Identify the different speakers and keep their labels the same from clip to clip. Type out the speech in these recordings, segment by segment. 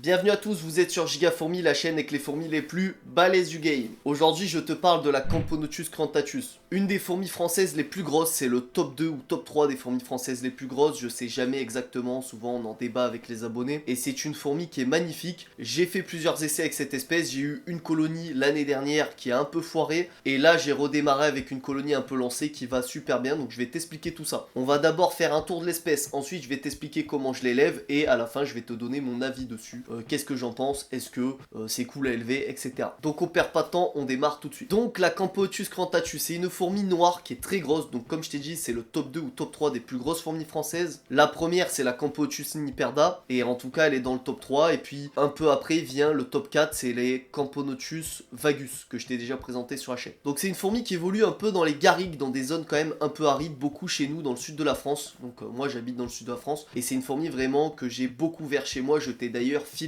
Speaker 1: Bienvenue à tous, vous êtes sur Gigafourmi, la chaîne avec les fourmis les plus balèzes du game. Aujourd'hui, je te parle de la Camponotus crantatus. Une des fourmis françaises les plus grosses, c'est le top 2 ou top 3 des fourmis françaises les plus grosses. Je sais jamais exactement, souvent on en débat avec les abonnés. Et c'est une fourmi qui est magnifique. J'ai fait plusieurs essais avec cette espèce. J'ai eu une colonie l'année dernière qui a un peu foiré. Et là, j'ai redémarré avec une colonie un peu lancée qui va super bien. Donc je vais t'expliquer tout ça. On va d'abord faire un tour de l'espèce. Ensuite, je vais t'expliquer comment je l'élève. Et à la fin, je vais te donner mon avis dessus. Qu'est-ce que j'en pense, est-ce que c'est cool à élever, etc. Donc on perd pas de temps, on démarre tout de suite. Donc la Camponotus crantatus, c'est une fourmi noire qui est très grosse, donc comme je t'ai dit, c'est le top 2 ou top 3 des plus grosses fourmis françaises. La première, c'est la Camponotus niperda, et en tout cas elle est dans le top 3, et puis un peu après vient le top 4, c'est les Camponotus vagus, que je t'ai déjà présenté sur la chaîne. Donc c'est une fourmi qui évolue un peu dans les garrigues, dans des zones quand même un peu arides, beaucoup chez nous dans le sud de la France, donc moi j'habite dans le sud de la France, et c'est une fourmi vraiment que j'ai beaucoup vers chez moi, je t'ai d'ailleurs filmé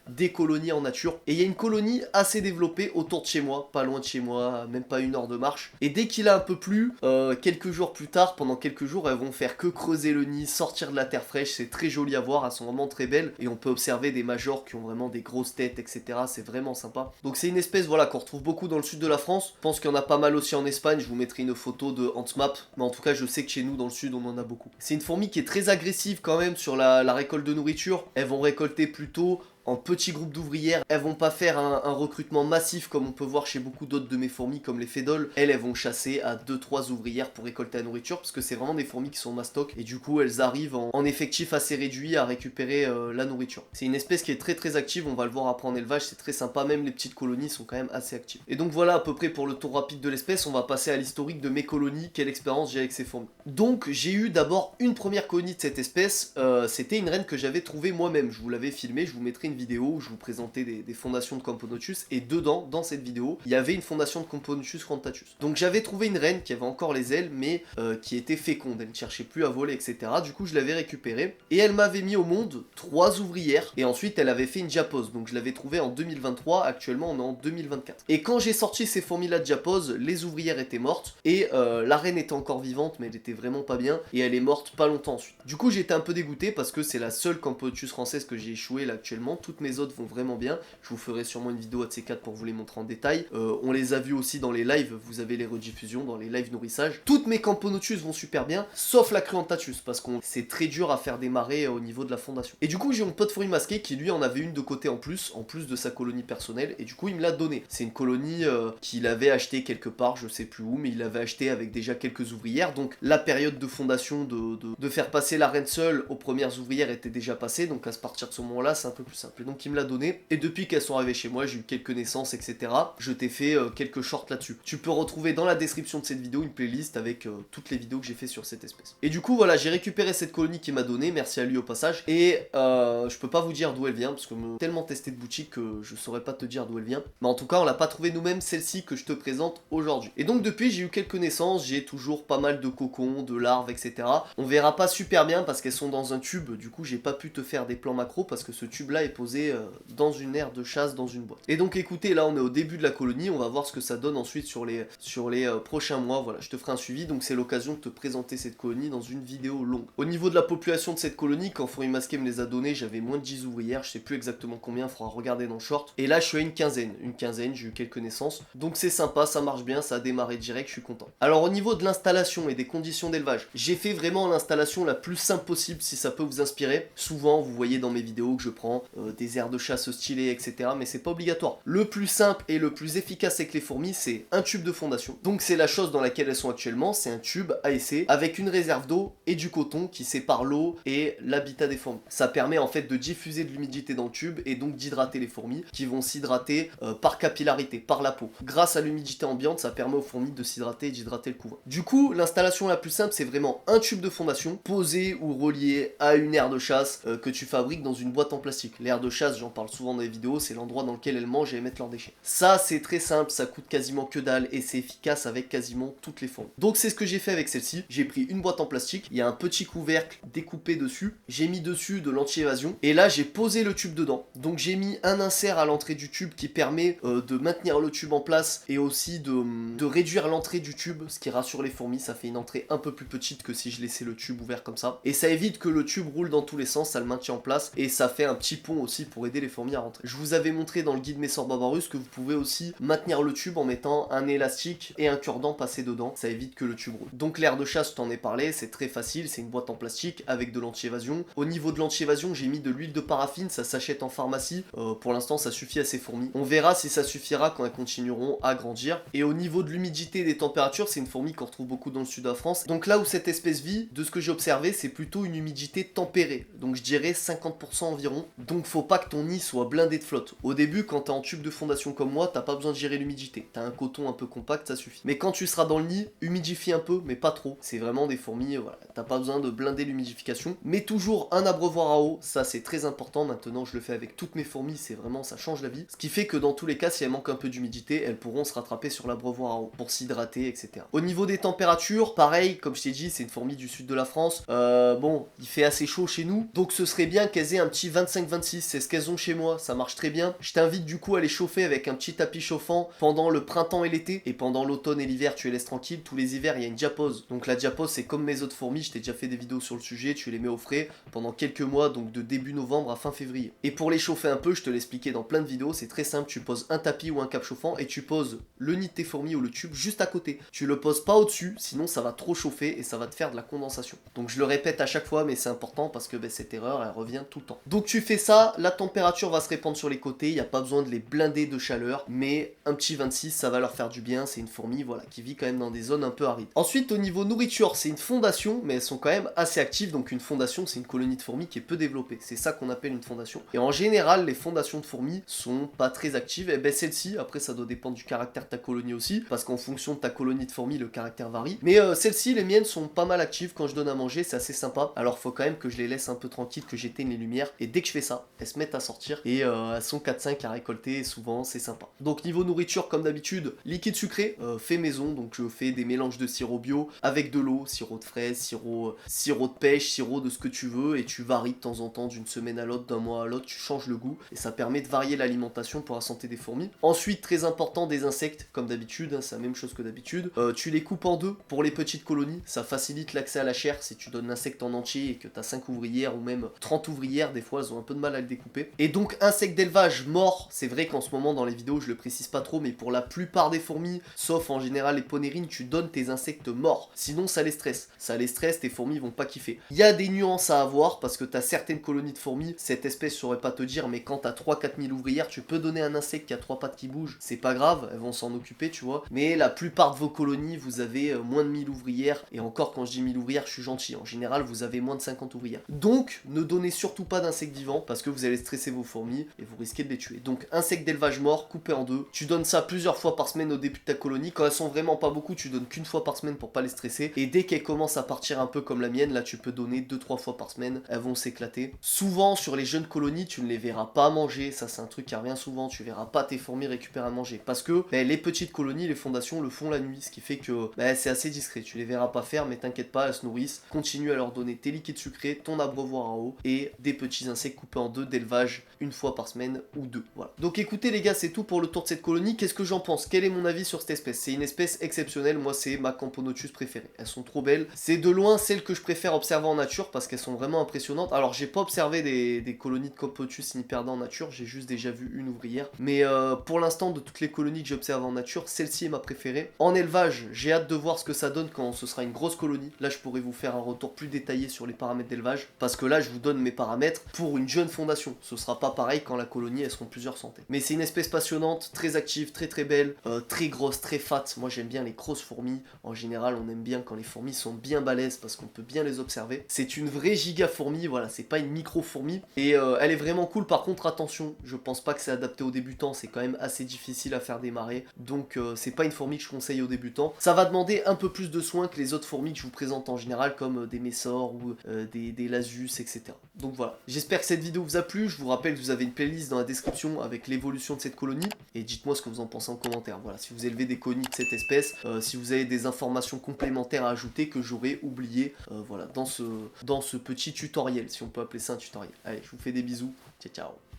Speaker 1: des colonies en nature. Et il y a une colonie assez développée autour de chez moi, pas loin de chez moi, même pas une heure de marche. Et dès qu'il a un peu plu, quelques jours plus tard, pendant quelques jours, elles vont faire que creuser le nid, sortir de la terre fraîche. C'est très joli à voir, elles sont vraiment très belles. Et on peut observer des majors qui ont vraiment des grosses têtes, etc. C'est vraiment sympa. Donc c'est une espèce voilà, qu'on retrouve beaucoup dans le sud de la France. Je pense qu'il y en a pas mal aussi en Espagne. Je vous mettrai une photo de HuntMap. Mais en tout cas, je sais que chez nous, dans le sud, on en a beaucoup. C'est une fourmi qui est très agressive quand même sur la récolte de nourriture. Elles vont récolter plutôt en petits groupes d'ouvrières. Elles vont pas faire un recrutement massif comme on peut voir chez beaucoup d'autres de mes fourmis comme les fédoles. Elles vont chasser à 2-3 ouvrières pour récolter la nourriture parce que c'est vraiment des fourmis qui sont mastoc et du coup elles arrivent en effectif assez réduit à récupérer la nourriture. C'est une espèce qui est très très active, on va le voir après en élevage, c'est très sympa, même les petites colonies sont quand même assez actives. Et donc voilà à peu près pour le tour rapide de l'espèce, on va passer à l'historique de mes colonies, quelle expérience j'ai avec ces fourmis. Donc j'ai eu d'abord une première colonie de cette espèce, c'était une reine que j'avais trouvée moi-même, je vous l'avais filmée, je vous mettrai une vidéo où je vous présentais des fondations de Camponotus et dedans, dans cette vidéo, il y avait une fondation de Camponotus crantatus. Donc j'avais trouvé une reine qui avait encore les ailes mais qui était féconde, elle ne cherchait plus à voler etc. Du coup je l'avais récupérée et elle m'avait mis au monde 3 ouvrières et ensuite elle avait fait une diapose. Donc je l'avais trouvée en 2023, actuellement on est en 2024. Et quand j'ai sorti ces fourmis là de diapose, les ouvrières étaient mortes et la reine était encore vivante mais elle était vraiment pas bien et elle est morte pas longtemps ensuite. Du coup j'étais un peu dégoûté parce que c'est la seule Camponotus française que j'ai échoué là actuellement, toutes mes autres vont vraiment bien, je vous ferai sûrement une vidéo de ces 4 pour vous les montrer en détail. On les a vus aussi dans les lives, vous avez les rediffusions dans les lives nourrissage. Toutes mes Camponotus vont super bien, sauf la Crantatus, parce que c'est très dur à faire démarrer au niveau de la fondation. Et du coup j'ai mon pote fourmi masqué qui lui en avait une de côté en plus de sa colonie personnelle, et du coup il me l'a donné. C'est une colonie qu'il avait acheté quelque part, je sais plus où, mais il l'avait acheté avec déjà quelques ouvrières, donc la période de fondation de faire passer la reine seule aux premières ouvrières était déjà passée, donc à partir de ce moment là c'est un peu plus simple. Et donc il me l'a donné, et depuis qu'elles sont arrivées chez moi, j'ai eu quelques naissances, etc. Je t'ai fait quelques shorts là-dessus. Tu peux retrouver dans la description de cette vidéo une playlist avec toutes les vidéos que j'ai fait sur cette espèce. Et du coup, voilà, j'ai récupéré cette colonie qu'il m'a donnée, merci à lui au passage, et je peux pas vous dire d'où elle vient, parce que me tellement testé de boutique que je saurais pas te dire d'où elle vient. Mais en tout cas, on l'a pas trouvé nous-mêmes, celle-ci que je te présente aujourd'hui. Et donc depuis, j'ai eu quelques naissances, j'ai toujours pas mal de cocons, de larves, etc. On verra pas super bien parce qu'elles sont dans un tube, du coup j'ai pas pu te faire des plans macro parce que ce tube-là est posé dans une aire de chasse dans une boîte. Et donc écoutez, là on est au début de la colonie, on va voir ce que ça donne ensuite sur les prochains mois. Voilà, je te ferai un suivi, donc c'est l'occasion de te présenter cette colonie dans une vidéo longue. Au niveau de la population de cette colonie, quand Fourmi Masqué me les a donnés, j'avais moins de 10 ouvrières, je sais plus exactement combien, il faudra regarder dans le short. Et là je suis à une quinzaine, j'ai eu quelques naissances. Donc c'est sympa, ça marche bien, ça a démarré direct, je suis content. Alors au niveau de l'installation et des conditions d'élevage, j'ai fait vraiment l'installation la plus simple possible si ça peut vous inspirer. Souvent vous voyez dans mes vidéos que je prends des aires de chasse stylées, etc. Mais c'est pas obligatoire. Le plus simple et le plus efficace avec les fourmis, c'est un tube de fondation. Donc c'est la chose dans laquelle elles sont actuellement, c'est un tube à essai avec une réserve d'eau et du coton qui sépare l'eau et l'habitat des fourmis. Ça permet en fait de diffuser de l'humidité dans le tube et donc d'hydrater les fourmis qui vont s'hydrater par capillarité, par la peau. Grâce à l'humidité ambiante, ça permet aux fourmis de s'hydrater et d'hydrater le couvain. Du coup, l'installation la plus simple, c'est vraiment un tube de fondation posé ou relié à une aire de chasse que tu fabriques dans une boîte en plastique. L'aire de chasse, j'en parle souvent dans les vidéos, c'est l'endroit dans lequel elles mangent et émettent leurs déchets. Ça, c'est très simple, ça coûte quasiment que dalle et c'est efficace avec quasiment toutes les fourmis. Donc c'est ce que j'ai fait avec celle-ci. J'ai pris une boîte en plastique, il y a un petit couvercle découpé dessus, j'ai mis dessus de l'anti-évasion et là j'ai posé le tube dedans. Donc j'ai mis un insert à l'entrée du tube qui permet de maintenir le tube en place et aussi de réduire l'entrée du tube, ce qui rassure les fourmis, ça fait une entrée un peu plus petite que si je laissais le tube ouvert comme ça. Et ça évite que le tube roule dans tous les sens, ça le maintient en place et ça fait un petit pont aussi pour aider les fourmis à rentrer. Je vous avais montré dans le guide Messor Barbarus que vous pouvez aussi maintenir le tube en mettant un élastique et un cure-dent passé dedans, ça évite que le tube roule. Donc l'air de chasse, je t'en ai parlé, c'est très facile, c'est une boîte en plastique avec de l'anti-évasion. Au niveau de l'anti-évasion, j'ai mis de l'huile de paraffine, ça s'achète en pharmacie, pour l'instant ça suffit à ces fourmis. On verra si ça suffira quand elles continueront à grandir. Et au niveau de l'humidité et des températures, c'est une fourmi qu'on retrouve beaucoup dans le sud de la France. Donc là où cette espèce vit, de ce que j'ai observé, c'est plutôt une humidité tempérée, donc je dirais 50% environ. Donc faut pas que ton nid soit blindé de flotte. Au début, quand t'es en tube de fondation comme moi, t'as pas besoin de gérer l'humidité, t'as un coton un peu compact, ça suffit. Mais quand tu seras dans le nid, humidifie un peu, mais pas trop. C'est vraiment des fourmis, voilà, t'as pas besoin de blinder l'humidification. Mais toujours un abreuvoir à eau, ça c'est très important. Maintenant je le fais avec toutes mes fourmis, c'est vraiment, ça change la vie. Ce qui fait que dans tous les cas, si elles manquent un peu d'humidité, elles pourront se rattraper sur l'abreuvoir à eau pour s'hydrater, etc. Au niveau des températures, pareil, comme je t'ai dit, c'est une fourmi du sud de la France. Bon, il fait assez chaud chez nous, donc ce serait bien qu'elles aient un petit 25-26, c'est ce qu'elles ont chez moi, ça marche très bien. Je t'invite du coup à les chauffer avec un petit tapis chauffant pendant le printemps et l'été, et pendant l'automne et l'hiver tu les laisses tranquilles. Tous les hivers il y a une diapause, donc la diapause c'est comme mes autres fourmis, je t'ai déjà fait des vidéos sur le sujet, tu les mets au frais pendant quelques mois, donc de début novembre à fin février. Et pour les chauffer un peu, je te l'expliquais dans plein de vidéos, c'est très simple, tu poses un tapis ou un cap chauffant et tu poses le nid de tes fourmis ou le tube juste à côté. Tu le poses pas au-dessus, sinon ça va trop chauffer et ça va te faire de la condensation. Donc je le répète à chaque fois, mais c'est important parce que cette erreur elle revient tout le temps. Donc tu fais ça, la température va se répandre sur les côtés, il n'y a pas besoin de les blinder de chaleur, mais un petit 26 ça va leur faire du bien, c'est une fourmi voilà qui vit quand même dans des zones un peu arides. Ensuite au niveau nourriture, c'est une fondation, mais elles sont quand même assez actives, donc une fondation c'est une colonie de fourmis qui est peu développée, c'est ça qu'on appelle une fondation. Et en général les fondations de fourmis sont pas très actives, et celle-ci, après ça doit dépendre du caractère de ta colonie aussi, parce qu'en fonction de ta colonie de fourmis le caractère varie, mais celles-ci, les miennes sont pas mal actives quand je donne à manger, c'est assez sympa. Alors faut quand même que je les laisse un peu tranquilles, que j'éteigne les lumières, et dès que je fais ça, elles se mettent à sortir, et elles sont 4-5 à récolter, et souvent c'est sympa. Donc niveau nourriture, comme d'habitude, liquide sucré, fait maison, donc je fais des mélanges de sirop bio, avec de l'eau, sirop de fraise, sirop de pêche, sirop de ce que tu veux, et tu varies de temps en temps d'une semaine à l'autre, d'un mois à l'autre, tu changes le goût, et ça permet de varier l'alimentation pour la santé des fourmis. Ensuite, très important, des insectes, comme d'habitude, hein, c'est la même chose que d'habitude. Tu les coupes en deux pour les petites colonies, ça facilite l'accès à la chair. Si tu donnes l'insecte en entier et que tu as 5 ouvrières ou même 30 ouvrières, des fois elles ont un peu de mal à le découper. Et donc insectes d'élevage morts, c'est vrai qu'en ce moment dans les vidéos je le précise pas trop, mais pour la plupart des fourmis, sauf en général les ponérines, tu donnes tes insectes morts, sinon ça les stresse. Ça les stresse, tes fourmis vont pas kiffer. Il y a des nuances à avoir parce que tu as certaines colonies de fourmis, cette espèce saurait pas te dire, mais quand tu as 3-4 000 ouvrières, tu peux donner un insecte qui a 3 pattes qui bougent, c'est pas grave, elles vont s'en occuper, tu vois. Mais la plupart de vos colonies, vous avez moins de 1000 ouvrières, et encore quand je dis 1000 ouvrières, je suis gentil, en général vous avez moins de 50 ouvrières. Donc ne donnez surtout pas d'insectes vivants parce que vous allez stresser vos fourmis et vous risquez de les tuer. Donc insectes d'élevage morts, coupés en deux, tu donnes ça plusieurs fois par semaine au début de ta colonie. Quand elles sont vraiment pas beaucoup, tu donnes qu'une fois par semaine pour pas les stresser, et dès qu'elles commencent à partir un peu comme la mienne, là tu peux donner 2-3 fois par semaine, elles vont s'éclater. Souvent sur les jeunes colonies, tu ne les verras pas manger, ça c'est un truc qui revient souvent, tu verras pas tes fourmis récupérer à manger parce que les petites colonies, les fondations le font la nuit, ce qui fait que c'est assez discret, tu les verras pas faire, mais t'inquiète pas, elles se nourrissent. Continue à leur donner tes liquides sucrés, ton abreuvoir à eau et des petits insectes coupés en deux d'élevage une fois par semaine ou deux. Voilà. Donc écoutez les gars, c'est tout pour le tour de cette colonie. Qu'est-ce que j'en pense? Quel est mon avis sur cette espèce? C'est une espèce exceptionnelle, moi c'est ma Camponotus préférée. Elles sont trop belles. C'est de loin celle que je préfère observer en nature parce qu'elles sont vraiment impressionnantes. Alors j'ai pas observé des colonies de Camponotus siniperda en nature, j'ai juste déjà vu une ouvrière. Mais pour l'instant, de toutes les colonies que j'observe en nature, celle-ci est ma préférée. En élevage, j'ai hâte de voir ce que ça donne quand ce sera une grosse colonie. Là je pourrais vous faire un retour plus détaillé sur les paramètres d'élevage, parce que là je vous donne mes paramètres pour une jeune fondation. Ce sera pas pareil quand la colonie elles seront plusieurs centaines. Mais c'est une espèce passionnante, très active, très belle, très grosse, très fat. Moi j'aime bien les grosses fourmis. En général on aime bien quand les fourmis sont bien balèzes parce qu'on peut bien les observer. C'est une vraie giga fourmi, voilà, c'est pas une micro fourmi. Et elle est vraiment cool. Par contre attention, je pense pas que c'est adapté aux débutants, c'est quand même assez difficile à faire démarrer. Donc c'est pas une fourmi que je conseille aux débutants. Ça va demander un peu plus de soins que les autres fourmis que je vous présente en général, comme des Messor ou des Lasus, etc. Donc voilà, j'espère que cette vidéo vous a plu. Je vous rappelle que vous avez une playlist dans la description avec l'évolution de cette colonie, et dites-moi ce que vous en pensez en commentaire. Voilà, si vous élevez des colonies de cette espèce, si vous avez des informations complémentaires à ajouter que j'aurais oublié voilà, dans ce petit tutoriel, si on peut appeler ça un tutoriel. Allez, je vous fais des bisous, ciao ciao.